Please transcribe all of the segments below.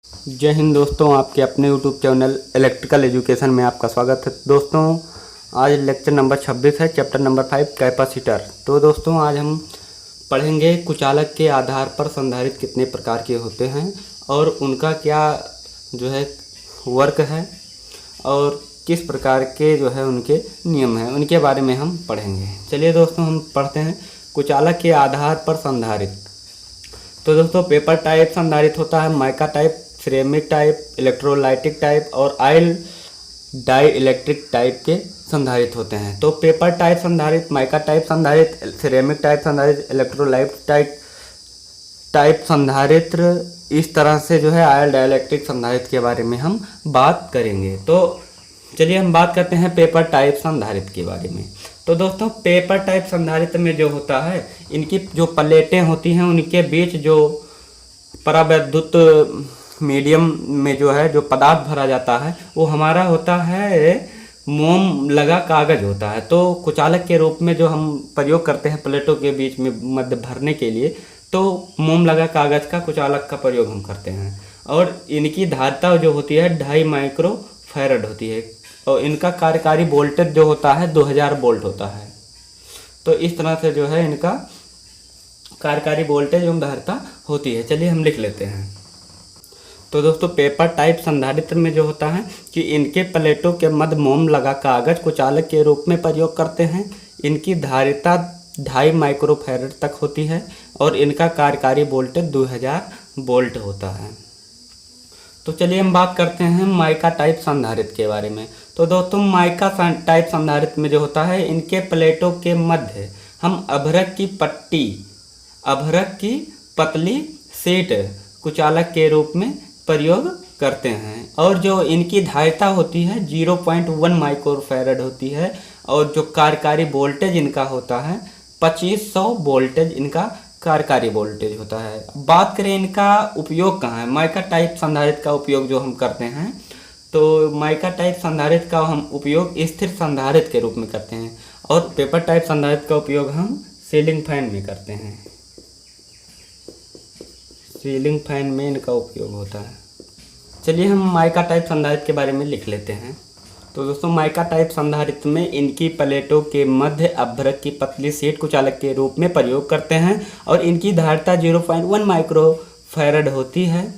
जय हिंद दोस्तों, आपके अपने यूट्यूब चैनल इलेक्ट्रिकल एजुकेशन में आपका स्वागत है। दोस्तों आज लेक्चर नंबर 26 है, चैप्टर नंबर 5 कैपेसिटर। तो दोस्तों आज हम पढ़ेंगे कुचालक के आधार पर संधारित्र कितने प्रकार के होते हैं और उनका क्या जो है वर्क है और किस प्रकार के जो है उनके नियम हैं, उनके बारे में हम पढ़ेंगे। चलिए दोस्तों हम पढ़ते हैं कुचालक के आधार पर संधारित्र। तो दोस्तों पेपर टाइप संधारित्र होता है, mica type, ceramic type, electrolytic type और ऑयल डाई इलेक्ट्रिक टाइप के संधारित्र होते हैं। तो पेपर टाइप संधारित्र, माइका टाइप संधारित्र, सिरेमिक टाइप संधारित्र, इलेक्ट्रोलाइटिक टाइप संधारित्र, इस तरह से जो है ऑयल डाई इलेक्ट्रिक संधारित्र के बारे में हम बात करेंगे। तो चलिए हम बात करते हैं पेपर टाइप संधारित्र के बारे में। तो दोस्तों पेपर टाइप संधारित्र में जो होता है, इनकी जो प्लेटें होती हैं उनके बीच जो परावैद्युत मीडियम में जो है जो पदार्थ भरा जाता है वो हमारा होता है मोम लगा कागज होता है। तो कुचालक के रूप में जो हम प्रयोग करते हैं प्लेटों के बीच में मध्य भरने के लिए, तो मोम लगा कागज का कुचालक का प्रयोग हम करते हैं। और इनकी धारिता जो होती है 2.5 माइक्रो फैरड होती है और इनका कार्यकारी वोल्टेज जो होता है 2000 वोल्ट होता है। तो इस तरह से जो है इनका कार्यकारी वोल्टेज एवं धारिता होती है। चलिए हम लिख लेते हैं। तो दोस्तों पेपर टाइप संधारित्र में जो होता है कि इनके प्लेटों के मध्य मोम लगा कागज कुचालक के रूप में प्रयोग करते हैं। इनकी धारिता 2.5 माइक्रो फैरड तक होती है और इनका कार्यकारी वोल्टेज 2000 वोल्ट होता है। तो चलिए हम बात करते हैं माइका टाइप संधारित्र के बारे में। तो दोस्तों माइका टाइप संधारित्र में जो होता है इनके प्लेटों के मध्य हम अभ्रक की पतली शीट कुचालक के रूप में प्रयोग करते हैं और जो इनकी धारिता होती है 0.1 माइक्रो फैरड होती है और जो कार्यकारी वोल्टेज इनका होता है 2500 वोल्टेज इनका कार्यकारी वोल्टेज होता है। बात करें इनका उपयोग कहाँ है, माइका टाइप संधारित्र का उपयोग जो हम करते हैं, तो माइका टाइप संधारित्र का हम उपयोग स्थिर संधारित्र के रूप में करते हैं और पेपर टाइप संधारित्र का उपयोग हम सीलिंग फैन में करते हैं। सीलिंग फैन में इनका उपयोग होता है। चलिए हम माइका टाइप संधारित्र के बारे में लिख लेते हैं। तो दोस्तों माइका टाइप संधारित्र में इनकी प्लेटों के मध्य अभ्रक की पतली शीट कुचालक के रूप में प्रयोग करते हैं और इनकी धारिता 0.1 माइक्रो फैरड होती है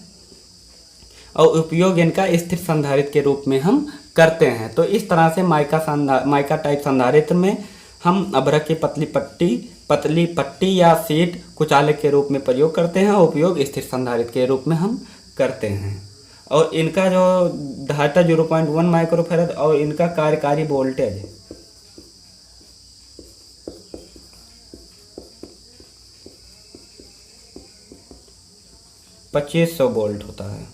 और उपयोग इनका स्थिर संधारित्र के रूप में हम करते हैं। तो इस तरह से माइका टाइप संधारित्र में हम अभ्रक की पतली पट्टी या शीट कुचालक के रूप में प्रयोग करते हैं और उपयोग स्थिर संधारित्र के रूप में हम करते हैं। और इनका जो धारिता 0.1 माइक्रो फैरड और इनका कार्यकारी वोल्टेज 2500 वोल्ट होता है।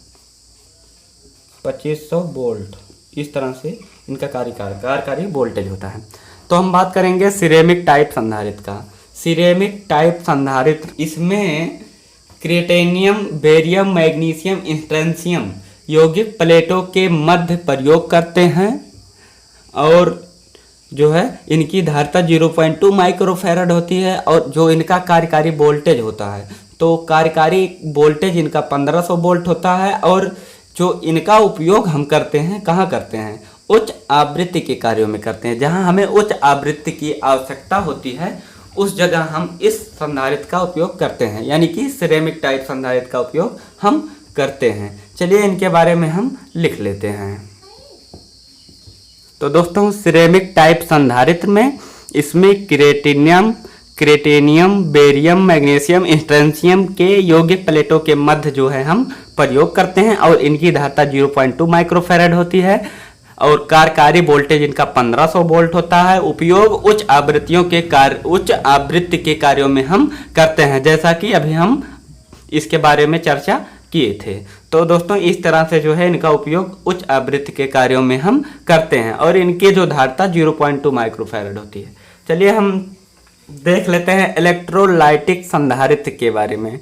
2500 वोल्ट इस तरह से इनका कार्यकारी वोल्टेज होता है। तो हम बात करेंगे सिरेमिक टाइप संधारित्र का। सिरेमिक टाइप संधारित्र इसमें क्रिटेनियम, बेरियम, मैग्नीशियम, स्ट्रोंशियम यौगिक प्लेटों के मध्य प्रयोग करते हैं और जो है इनकी धारिता 0.2 माइक्रो फैरड होती है और जो इनका कार्यकारी वोल्टेज होता है, तो कार्यकारी वोल्टेज इनका 1500 वोल्ट होता है। और जो इनका उपयोग हम करते हैं कहाँ करते हैं, उच्च आवृत्ति के कार्यों में करते हैं। जहाँ हमें उच्च आवृत्ति की आवश्यकता होती है उस जगह हम इस संधारित्र का उपयोग करते हैं, यानी कि सिरेमिक टाइप संधारित्र का उपयोग हम करते हैं। चलिए इनके बारे में हम लिख लेते हैं। तो दोस्तों सिरेमिक टाइप संधारित्र में इसमें क्रिटेनियम, बेरियम, मैग्नीशियम, स्ट्रोंशियम के यौगिक प्लेटों के मध्य जो है हम प्रयोग करते हैं और इनकी धारिता 0.2 माइक्रो फैरड होती है और कार्यकारी वोल्टेज इनका 1500 वोल्ट होता है। उपयोग उच्च आवृत्ति के कार्यों में हम करते हैं, जैसा कि अभी हम इसके बारे में चर्चा किए थे। तो दोस्तों इस तरह से जो है इनका उपयोग उच्च आवृत्ति के कार्यों में हम करते हैं और इनकी जो धारिता 0.2 माइक्रो फैरड होती है। चलिए हम देख लेते हैं इलेक्ट्रोलाइटिक संधारित्र के बारे में।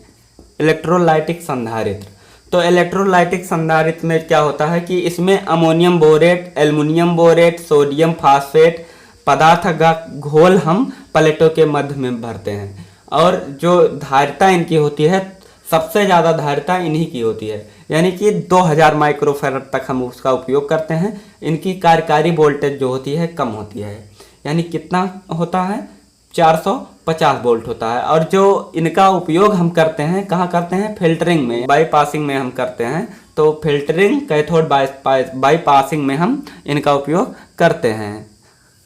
इलेक्ट्रोलाइटिक संधारित्र, तो इलेक्ट्रोलाइटिक संधारित्र में क्या होता है कि इसमें ammonium borate, aluminium borate, sodium phosphate पदार्थ का घोल हम प्लेटों के मध्य में भरते हैं और जो धारिता इनकी होती है सबसे ज़्यादा धारिता इन्हीं की होती है। यानी कि 2000 माइक्रोफैरड तक हम उसका उपयोग करते हैं। इनकी कार्यकारी वोल्टेज जो होती है कम होती है, यानी कितना होता है 450 वोल्ट होता है। और जो इनका उपयोग हम करते हैं कहाँ करते हैं, फिल्टरिंग में, बाईपासिंग में हम करते हैं। तो फिल्टरिंग कैथोड बाईपासिंग में हम इनका उपयोग करते हैं।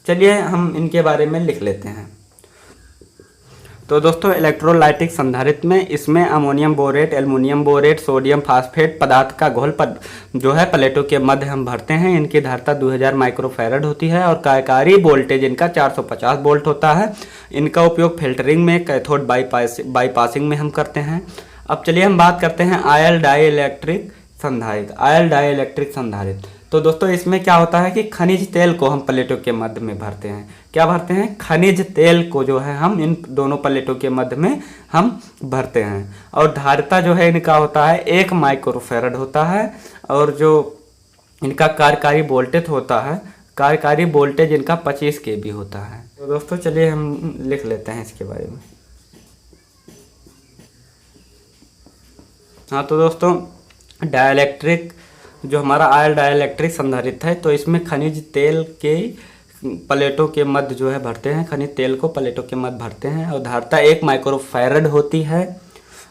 चलिए हम इनके बारे में लिख लेते हैं। तो दोस्तों इलेक्ट्रोलाइटिक संधारित्र में इसमें ammonium borate, aluminium borate, sodium phosphate पदार्थ का घोल जो है प्लेटों के मध्य हम भरते हैं। इनकी धारिता 2000 माइक्रोफैरड होती है और कार्यकारी वोल्टेज इनका 450 वोल्ट होता है। इनका उपयोग फिल्टरिंग में, कैथोड बाईपासिंग में हम करते हैं। अब चलिए हम बात करते हैं आयल डाइइलेक्ट्रिक संधारित्र। आयल डाइइलेक्ट्रिक संधारित्र, तो दोस्तों इसमें क्या होता है कि खनिज तेल को हम प्लेटों के मध्य में भरते हैं। क्या भरते हैं, खनिज तेल को जो है हम इन दोनों प्लेटों के मध्य में हम भरते हैं। और धारिता जो है इनका होता है 1 माइक्रोफैरड होता है। और जो इनका कार्यकारी वोल्टेज होता है, कार्यकारी वोल्टेज इनका 25 kV होता है। तो दोस्तों चलिए हम लिख लेते हैं इसके बारे में। हाँ तो दोस्तों डाइइलेक्ट्रिक जो हमारा आयल डाइइलेक्ट्रिक संधारित्र है, तो इसमें खनिज तेल के प्लेटों के मध्य जो है भरते हैं, खनिज तेल को प्लेटों के मध्य भरते हैं। और धारिता 1 माइक्रोफैरड होती है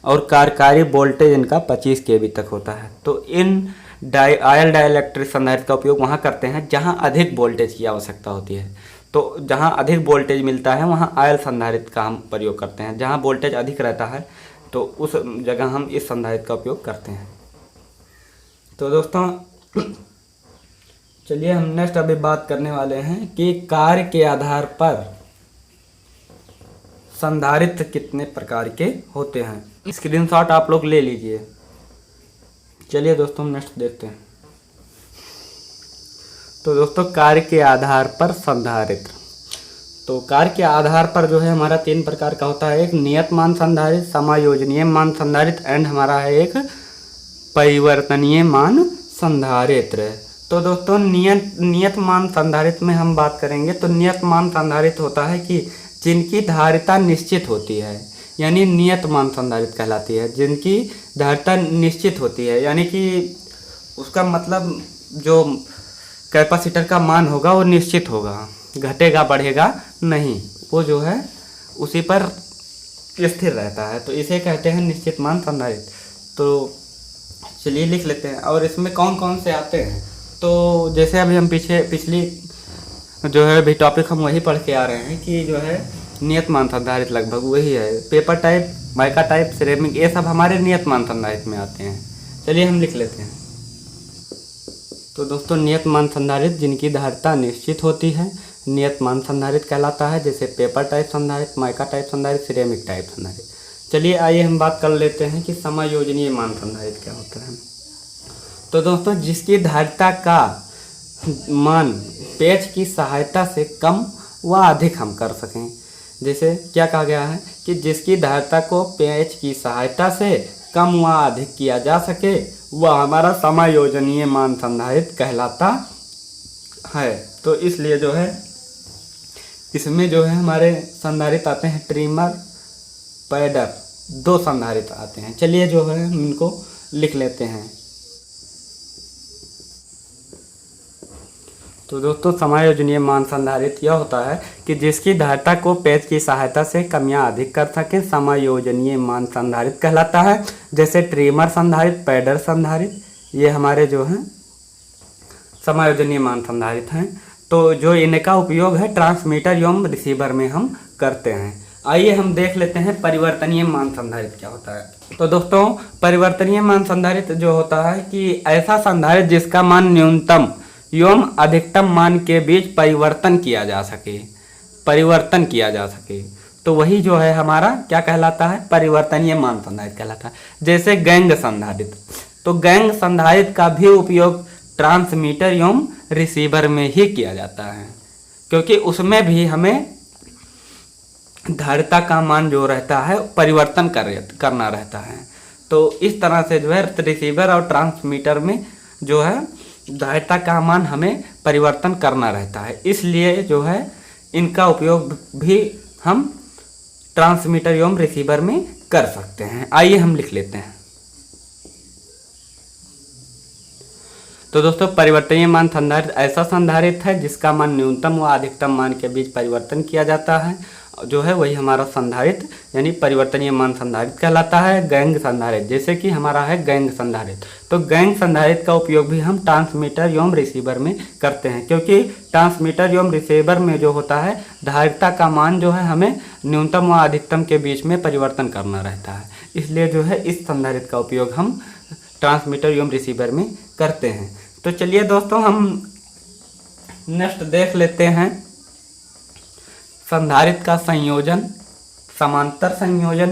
और कार्यकारी वोल्टेज इनका 25 kV तक होता है। तो इन आयल डाइइलेक्ट्रिक संधारित्र का उपयोग वहाँ करते हैं जहाँ अधिक वोल्टेज की आवश्यकता होती है। तो जहाँ अधिक वोल्टेज मिलता है वहाँ आयल संधारित्र का हम प्रयोग करते हैं। जहाँ वोल्टेज अधिक रहता है तो उस जगह हम इस संधारित्र का उपयोग करते हैं। तो दोस्तों चलिए हम नेक्स्ट अभी बात करने वाले हैं कि कार्य के आधार पर संधारित्र कितने प्रकार के होते हैं। स्क्रीनशॉट आप लोग ले लीजिए। चलिए दोस्तों हम नेक्स्ट देखते हैं। तो दोस्तों कार्य के आधार पर संधारित्र, तो कार्य के आधार पर जो है हमारा 3 प्रकार का होता है। एक नियत मान संधारित्र, समायोजनीय मान संधारित्र एंड हमारा है एक परिवर्तनीय मान संधारित्र। तो दोस्तों नियत मान संधारित्र में हम बात करेंगे तो नियत मान संधारित्र होता है कि जिनकी धारिता निश्चित होती है, यानी नियत मान संधारित्र कहलाती है। जिनकी धारिता निश्चित होती है यानी कि उसका मतलब जो कैपेसिटर का मान होगा वो निश्चित होगा, घटेगा बढ़ेगा नहीं, वो जो है उसी पर स्थिर रहता है। तो इसे कहते हैं निश्चित मान संधारित्र। तो चलिए लिख लेते हैं। और इसमें कौन कौन से आते हैं, तो जैसे अभी हम पिछली जो है अभी टॉपिक हम वही पढ़ के आ रहे हैं कि जो है नियत मान संधारित्र लगभग वही है। Paper type, mica type, ceramic, ये सब हमारे नियत मान संधारित्र में आते हैं। चलिए हम लिख लेते हैं। तो दोस्तों नियत मान संधारित्र जिनकी धारिता निश्चित होती है नियत मान संधारित्र कहलाता है, जैसे पेपर टाइप संधारित्र, माइका टाइप संधारित्र, सिरेमिक टाइप संधारित्र। चलिए आइए हम बात कर लेते हैं कि समायोजनीय मान संधारित्र क्या होता है। तो दोस्तों जिसकी धारिता का मान पेच की सहायता से कम व अधिक हम कर सकें। जैसे क्या कहा गया है कि जिसकी धारिता को पेच की सहायता से कम व अधिक किया जा सके वह हमारा समायोजनीय मान संधारित्र कहलाता है। तो इसलिए जो है इसमें जो है हमारे संधारित्र आते हैं ट्रिमर, पैडर, 2 संधारित्र आते हैं। चलिए जो है हम इनको लिख लेते हैं। तो दोस्तों समायोजनीय मान संधारित्र यह होता है कि जिसकी धारिता को पेच की सहायता से कम या अधिक कर सके समायोजनीय मान संधारित्र कहलाता है। जैसे ट्रिमर संधारित्र, पैडर संधारित्र, ये हमारे जो हैं समायोजनीय मान संधारित्र हैं। तो जो इनका उपयोग है ट्रांसमीटर एवं रिसीवर में हम करते हैं। आइए हम देख लेते हैं परिवर्तनीय मान संधारित्र क्या होता है। तो दोस्तों परिवर्तनीय मान संधारित्र जो होता है कि ऐसा संधारित्र जिसका मान न्यूनतम एवं अधिकतम मान के बीच परिवर्तन किया जा सके, तो वही जो है हमारा क्या कहलाता है, परिवर्तनीय मान संधारित्र कहलाता है। जैसे गैंग संधारित्र, तो गैंग संधारित्र का भी उपयोग ट्रांसमीटर एवं रिसीवर में ही किया जाता है, क्योंकि उसमें भी हमें धारिता का मान जो रहता है परिवर्तन करना रहता है। तो इस तरह से जो है रिसीवर और ट्रांसमीटर में जो है धारिता का मान हमें परिवर्तन करना रहता है, इसलिए जो है इनका उपयोग भी हम ट्रांसमीटर एवं रिसीवर में कर सकते हैं। आइए हम लिख लेते हैं। तो दोस्तों परिवर्तनीय मान संधारित्र ऐसा संधारित्र है जिसका मान न्यूनतम व अधिकतम मान के बीच परिवर्तन किया जाता है, जो है वही हमारा संधारित्र यानी परिवर्तनीय मान संधारित्र कहलाता है। गैंग संधारित्र जैसे कि हमारा है गैंग संधारित्र, तो गैंग संधारित्र का उपयोग भी हम ट्रांसमीटर एवं रिसीवर में करते हैं, क्योंकि ट्रांसमीटर एवं रिसीवर में जो होता है धारिता का मान जो है हमें न्यूनतम व अधिकतम के बीच में परिवर्तन करना रहता है, इसलिए जो है इस संधारित्र का उपयोग हम ट्रांसमीटर एवं रिसीवर में करते हैं। तो चलिए दोस्तों हम नेक्स्ट देख लेते हैं संधारित्र का संयोजन, समांतर संयोजन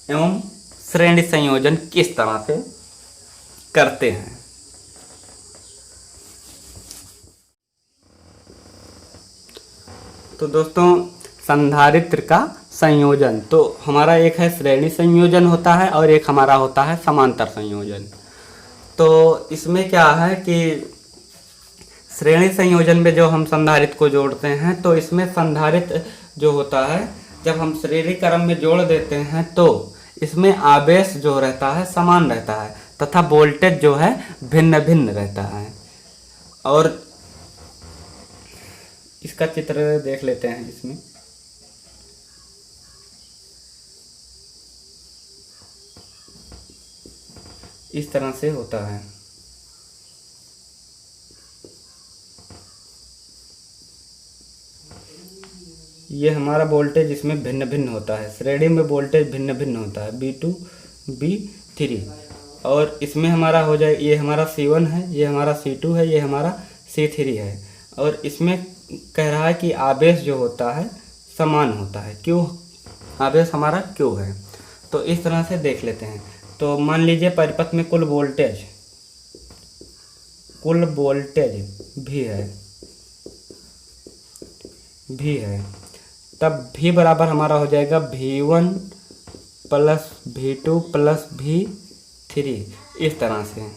एवं श्रेणी संयोजन किस तरह से करते हैं। तो दोस्तों संधारित्र का संयोजन, तो हमारा एक है श्रेणी संयोजन होता है और एक हमारा होता है समांतर संयोजन। तो इसमें क्या है कि श्रेणी संयोजन में जो हम संधारित्र को जोड़ते हैं, तो इसमें संधारित्र जो होता है जब हम श्रेणी क्रम में जोड़ देते हैं तो इसमें आवेश जो रहता है समान रहता है तथा वोल्टेज जो है भिन्न भिन्न रहता है। और इसका चित्र देख लेते हैं। इसमें इस तरह से होता है। ये हमारा वोल्टेज इसमें भिन्न भिन्न होता है, श्रेणी में वोल्टेज भिन्न भिन्न होता है B2 B3, और इसमें हमारा हो जाए ये हमारा C1 है, ये हमारा C2 है, ये हमारा C3 है, और इसमें कह रहा है कि आवेश जो होता है समान होता है। क्यों आवेश हमारा क्यों है, तो इस तरह से देख लेते हैं। तो मान लीजिए परिपथ में कुल वोल्टेज भी है, तब V बराबर हमारा हो जाएगा V1 plus V2 plus V3, इस तरह से।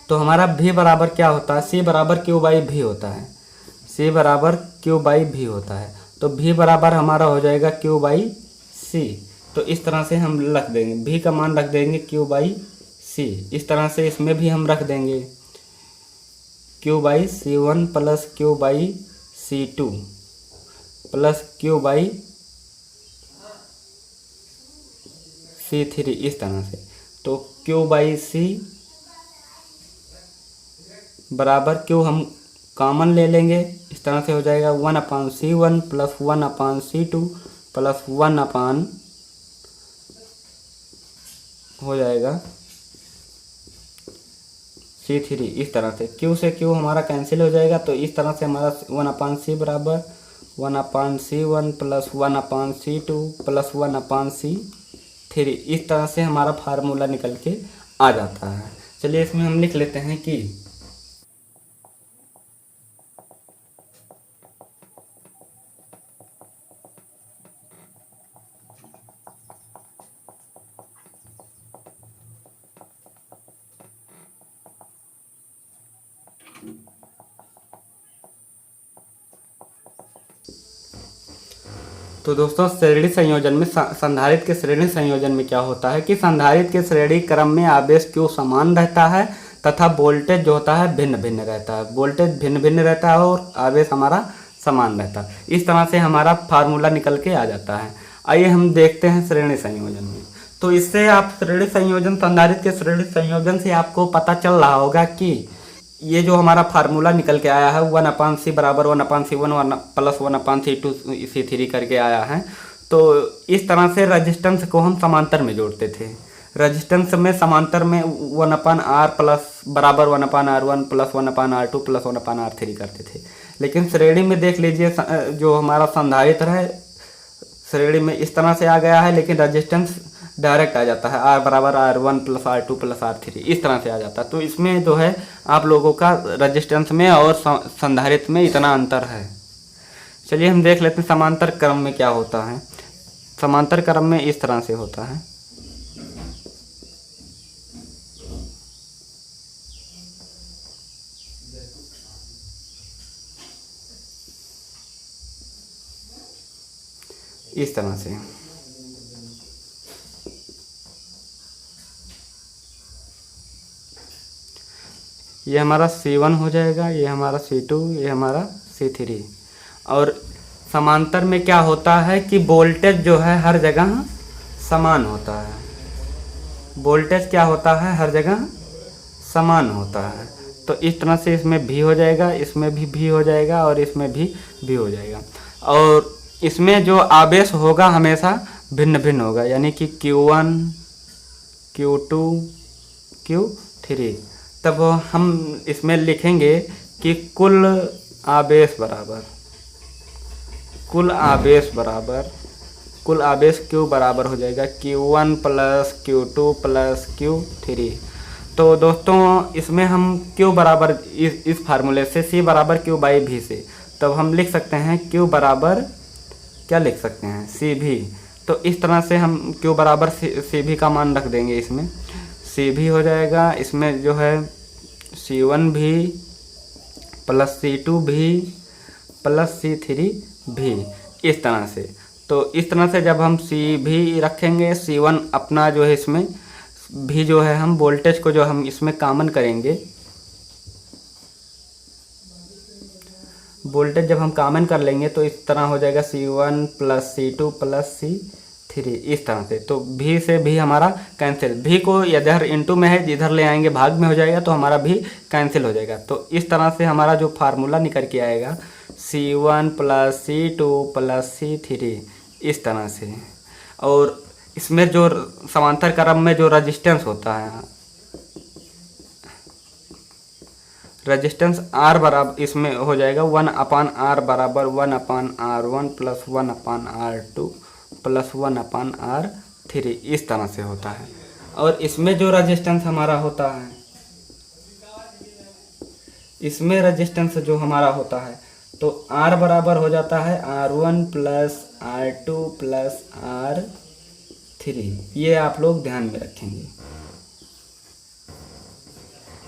तो हमारा V बराबर क्या होता है, C बराबर Q बाई V होता है, C बराबर Q बाई V होता है। तो V बराबर हमारा हो जाएगा Q बाई C। तो इस तरह से हम रख देंगे, V का मान रख देंगे Q बाई C। इस तरह से इसमें भी हम रख देंगे Q by C1 plus Q by C2 plus Q by C3, इस तरह से। तो Q बाई C बराबर Q हम कॉमन ले लेंगे, इस तरह से हो जाएगा 1/C1 प्लस 1/C2 प्लस 1 हो जाएगा C3, इस तरह से। Q से Q हमारा कैंसिल हो जाएगा, तो इस तरह से हमारा 1/C बराबर 1/C1 plus 1/C2 plus 1/C3, इस तरह से हमारा फार्मूला निकल के आ जाता है। चलिए इसमें हम लिख लेते हैं कि तो दोस्तों श्रेणी संयोजन में संधारित्र के श्रेणी संयोजन में क्या होता है कि संधारित्र के श्रेणी क्रम में आवेश Q समान रहता है तथा वोल्टेज जो होता है भिन्न भिन्न रहता है, वोल्टेज भिन्न भिन्न रहता है और आवेश हमारा समान रहता है। इस तरह से हमारा फार्मूला निकल के आ जाता है। आइए हम देखते हैं श्रेणी संयोजन में। तो इससे आप श्रेणी संयोजन संधारित्र के श्रेणी संयोजन से आपको पता चल रहा होगा कि ये जो हमारा फार्मूला निकल के आया है 1/C बराबर 1/C1 प्लस 1/C2 C3 करके आया है। तो इस तरह से रजिस्टेंस को हम समांतर में जोड़ते थे। रजिस्टेंस में समांतर में 1/R प्लस बराबर 1/R1 plus 1/R2 plus 1/R3 करते थे। लेकिन श्रेणी में देख लीजिए जो हमारा संधारित्र है श्रेणी में इस तरह से आ गया है, लेकिन रजिस्टेंस डायरेक्ट आ जाता है R बराबर R1 plus R2 plus R3, इस तरह से आ जाता है। तो इसमें जो है आप लोगों का रजिस्टेंस में और संधारित्र में इतना अंतर है। चलिए हम देख लेते हैं समांतर क्रम में क्या होता है। समांतर क्रम में इस तरह से होता है। इस तरह से ये हमारा C1 हो जाएगा, ये हमारा C2, ये हमारा C3। और समांतर में क्या होता है कि वोल्टेज जो है हर जगह समान होता है। वोल्टेज क्या होता है, हर जगह समान होता है। तो इस तरह से इसमें भी हो जाएगा, इसमें भी हो जाएगा और इसमें भी हो जाएगा। और इसमें जो आवेश होगा हमेशा भिन्न भिन्न होगा, यानी कि Q1, Q2, Q3। तब हम इसमें लिखेंगे कि कुल आवेश Q बराबर हो जाएगा Q1 plus Q2 plus Q3। तो दोस्तों इसमें हम Q बराबर इस फार्मूले से C बराबर Q बाई भी से, तब हम लिख सकते हैं Q बराबर क्या लिख सकते हैं, CV। तो इस तरह से हम Q बराबर CV का मान रख देंगे। इसमें CV हो जाएगा, इसमें जो है C1 भी प्लस C2 भी प्लस C3 भी, इस तरह से। तो इस तरह से जब हम CV रखेंगे, C1 अपना जो है इसमें भी जो है हम वोल्टेज को जो हम इसमें कॉमन करेंगे, वोल्टेज जब हम कॉमन कर लेंगे तो इस तरह हो जाएगा C1 plus C2 plus C3, इस तरह से। तो भी से भी हमारा कैंसिल, भी को इधर इनटू में है, इधर ले आएंगे भाग में हो जाएगा, तो हमारा भी कैंसिल हो जाएगा। तो इस तरह से हमारा जो फार्मूला निकल के आएगा C1 plus C2 plus C3, इस तरह से। और इसमें जो समांतर क्रम में जो रेजिस्टेंस होता है, रेजिस्टेंस R बराबर इसमें हो जाएगा 1/R बराबर 1/R1 plus 1/R2 plus 1/R3, इस तरह से होता है। और इसमें जो रेजिस्टेंस हमारा होता है, इसमें रेजिस्टेंस जो हमारा होता है, तो R बराबर हो जाता है R1 plus R2 plus R3। ये आप लोग ध्यान में रखेंगे,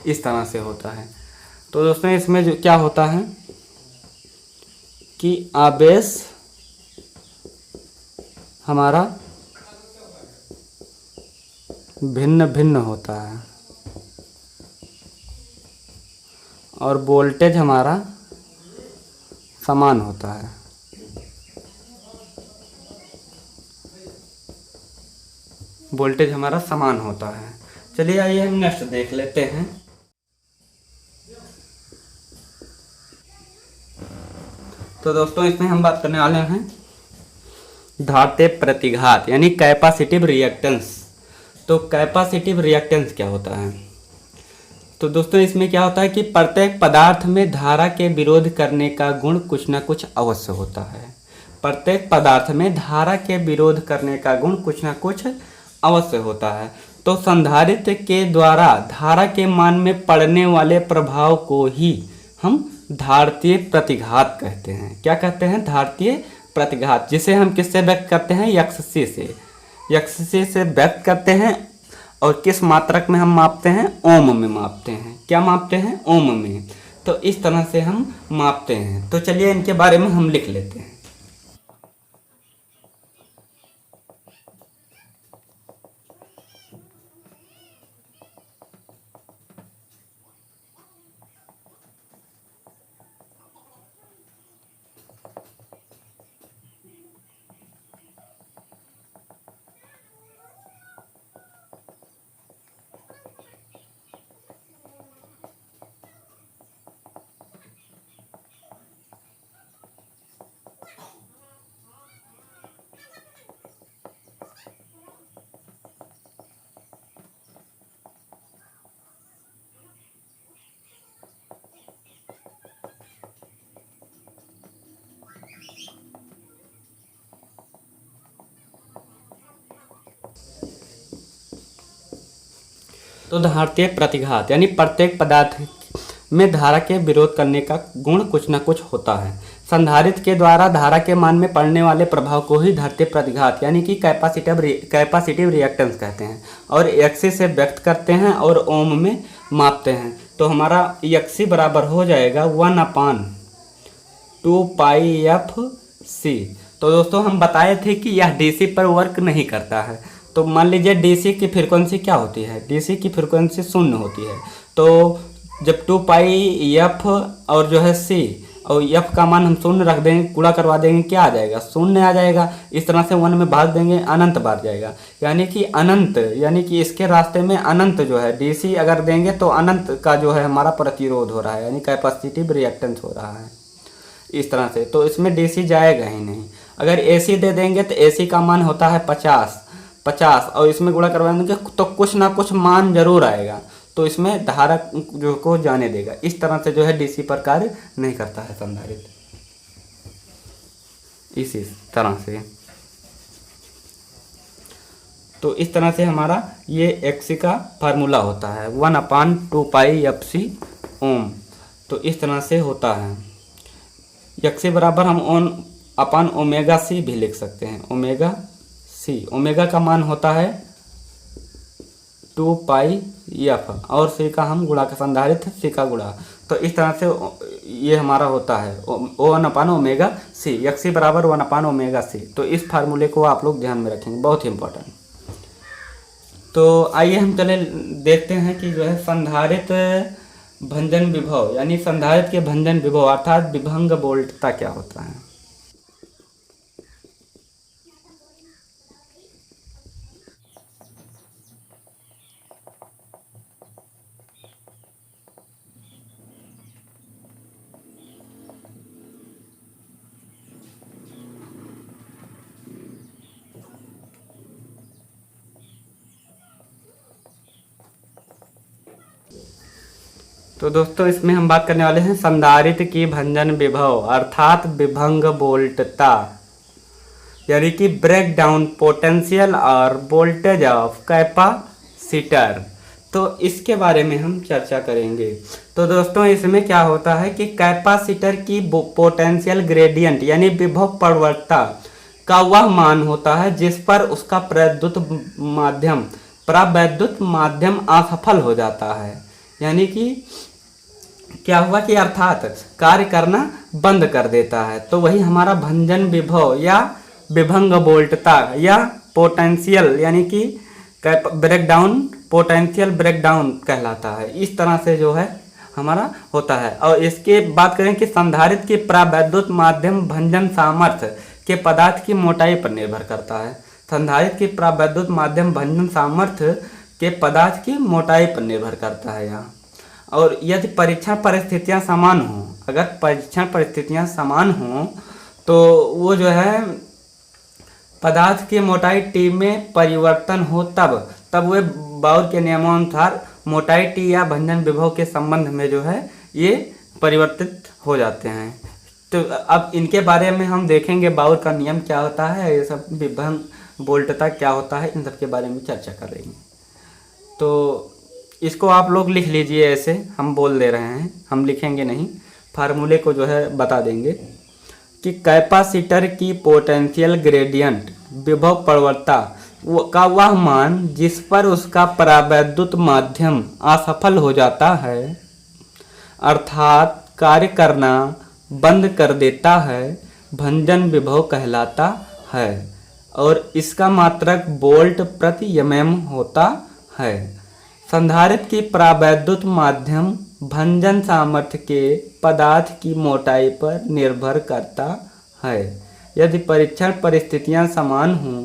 इस तरह से होता है। तो दोस्तों इसमें जो क्या होता है कि आवेश हमारा भिन्न भिन्न होता है और वोल्टेज हमारा समान होता है। वोल्टेज हमारा समान होता है। चलिए आइए हम नेक्स्ट देख लेते हैं। तो दोस्तों इसमें हम बात करने वाले हैं धात्य प्रतिघात, यानी कैपेसिटिव रिएक्टेंस। तो कैपेसिटिव रिएक्टेंस क्या होता है? तो दोस्तों इसमें क्या होता है कि प्रत्येक पदार्थ में धारा के विरोध करने का गुण कुछ न कुछ अवश्य होता है। प्रत्येक पदार्थ में धारा के विरोध करने का गुण कुछ न कुछ अवश्य होता है। तो संधारित्र के द्वारा धारा के मान में पड़ने वाले प्रभाव को ही हम धात्रीय प्रतिघात कहते हैं। क्या कहते हैं? धात्रीय प्रतिघात, जिसे हम किससे व्यक्त करते हैं? यक्षसी से। यक्षसी से व्यक्त करते हैं। और किस मात्रक में हम मापते हैं? ओम में मापते हैं। क्या मापते हैं? ओम में। तो इस तरह से हम मापते हैं। तो चलिए इनके बारे में हम लिख लेते हैं। तो धात्रीय प्रतिघात यानी प्रत्येक पदार्थ में धारा के विरोध करने का गुण कुछ न कुछ होता है। संधारित्र के द्वारा धारा के मान में पड़ने वाले प्रभाव को ही धात्रीय प्रतिघात यानी कि कैपेसिटिव रिएक्टेंस कहते हैं। और एक्सी से व्यक्त करते हैं और ओम में मापते हैं। तो हमारा एक्सी बराबर हो जाएगा 1/2πfc। तो दोस्तों हम बताए थे कि यह डीसी पर वर्क नहीं करता है। तो मान लीजिए डीसी की फ्रीक्वेंसी क्या होती है? डीसी की फ्रीक्वेंसी 0 होती है। तो जब 2 पाई एफ और जो है सी और एफ का मान हम शून्य रख देंगे, गुणा करवा देंगे, क्या आ जाएगा? शून्य आ जाएगा। इस तरह से 1 में भाग देंगे, अनंत बार जाएगा, यानी कि अनंत, यानी कि इसके रास्ते में अनंत जो है डीसी अगर देंगे तो अनंत का जो है हमारा प्रतिरोध हो रहा है, यानी कैपेसिटिव रिएक्टेंस हो रहा है इस तरह से। तो इसमें डीसी जाएगा ही नहीं। अगर एसी दे देंगे तो एसी का मान होता है 50 और इसमें गुणा करवा देंगे तो कुछ ना कुछ मान जरूर आएगा, तो इसमें धारक जो को जाने देगा। इस तरह से जो है डीसी पर कार्य नहीं करता है संधारित्र, इसी तरह से। तो इस तरह से हमारा ये एक्सी का फार्मूला होता है 1/2 पाई एफ सी ओम। तो इस तरह से होता है। एक्सी बराबर हम अपन ओमेगा सी भी लिख सकते हैं, ओमेगा सी। ओमेगा का मान होता है 2 पाई एफ और सी का हम गुणा का संधारित्र सी का गुणा। तो इस तरह से ये हमारा होता है 1/ओमेगा सी, एक्सी बराबर 1/ओमेगा सी। तो इस फार्मूले को आप लोग ध्यान में रखेंगे, बहुत ही इंपॉर्टेंट। तो आइए हम चले देखते हैं कि जो है संधारित्र भंजन विभव, यानी संधारित्र के भंजन विभव अर्थात विभंग वोल्टता क्या होता है। तो दोस्तों इसमें हम बात करने वाले हैं संधारित्र की भंजन विभव अर्थात विभंग वोल्टता, यानी कि ब्रेक डाउन पोटेंशियल और वोल्टेज ऑफ कैपेसिटर। तो इसके बारे में हम चर्चा करेंगे। तो दोस्तों इसमें क्या होता है कि कैपेसिटर की पोटेंशियल ग्रेडियंट यानी विभव प्रवणता का वह मान होता है जिस पर उसका परावैद्युत माध्यम असफल हो जाता है, यानी कि क्या हुआ कि अर्थात कार्य करना बंद कर देता है। तो वही हमारा भंजन विभव या विभंग वोल्टता या पोटेंशियल यानी कि ब्रेकडाउन, पोटेंशियल ब्रेकडाउन कहलाता है। इस तरह से जो है हमारा होता है। और इसके बात करें कि संधारित्र की परावैद्युत माध्यम भंजन सामर्थ्य के पदार्थ की मोटाई पर निर्भर करता है। संधारित्र की परावैद्युत माध्यम भंजन सामर्थ्य के पदार्थ की मोटाई पर निर्भर करता है यहाँ। और यदि परीक्षण परिस्थितियाँ समान हों, अगर परीक्षण परिस्थितियाँ समान हों तो वो जो है पदार्थ की मोटाई टी में परिवर्तन हो तब वे बाउर के नियमानुसार मोटाई टी या भंजन विभव के संबंध में जो है ये परिवर्तित हो जाते हैं। तो अब इनके बारे में हम देखेंगे, बाउर का नियम क्या होता है, ये सब विभंग वोल्टता क्या होता है, इन सब के बारे में चर्चा करेंगे। तो इसको आप लोग लिख लीजिए, ऐसे हम बोल दे रहे हैं, हम लिखेंगे नहीं, फार्मूले को जो है बता देंगे कि कैपेसिटर की पोटेंशियल ग्रेडियंट विभव प्रवणता का वह मान जिस पर उसका परावैद्युत माध्यम असफल हो जाता है अर्थात कार्य करना बंद कर देता है, भंजन विभव कहलाता है और इसका मात्रक वोल्ट प्रति एमएम होता है। संधारित्र की परावैद्युत माध्यम भंजन सामर्थ्य के पदार्थ की मोटाई पर निर्भर करता है। यदि परीक्षण परिस्थितियां समान हों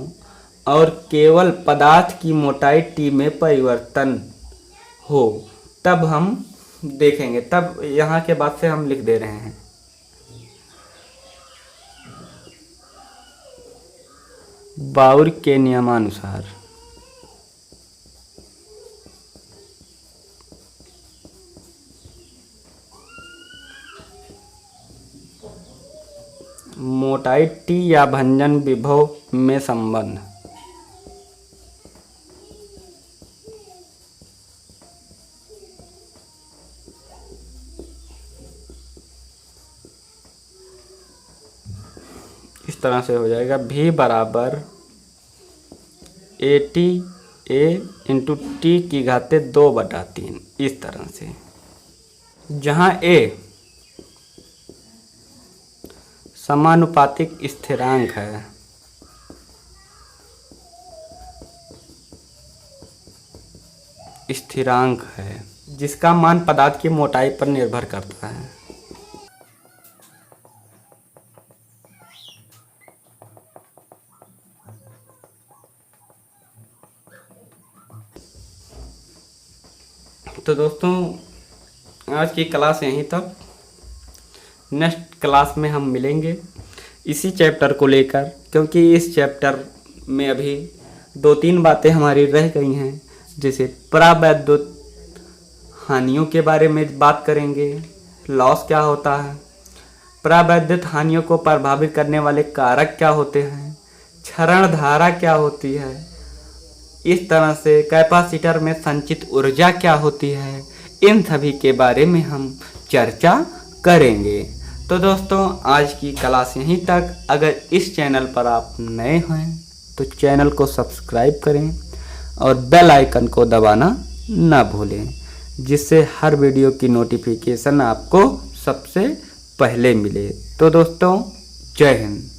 और केवल पदार्थ की मोटाई टी में परिवर्तन हो तब हम देखेंगे। तब यहाँ के बाद से हम लिख दे रहे हैं बाउर के नियमानुसार मोटाई टी या भंजन विभव में संबंध। इस तरह से हो जाएगा V बराबर AT A इंटू टी की घाते 2/3। इस तरह से जहाँ A समानुपातिक स्थिरांक है, जिसका मान पदार्थ की मोटाई पर निर्भर करता है। तो दोस्तों आज की क्लास यहीं तक। नेक्स्ट क्लास में हम मिलेंगे इसी चैप्टर को लेकर, क्योंकि इस चैप्टर में अभी 2-3 बातें हमारी रह गई हैं। जैसे परावैद्युत हानियों के बारे में बात करेंगे, लॉस क्या होता है, परावैद्युत हानियों को प्रभावित करने वाले कारक क्या होते हैं, क्षरण धारा क्या होती है, इस तरह से कैपेसिटर में संचित ऊर्जा क्या होती है, इन सभी के बारे में हम चर्चा करेंगे। तो दोस्तों आज की क्लास यहीं तक। अगर इस चैनल पर आप नए हैं तो चैनल को सब्सक्राइब करें और बेल आइकन को दबाना ना भूलें, जिससे हर वीडियो की नोटिफिकेशन आपको सबसे पहले मिले। तो दोस्तों जय हिंद।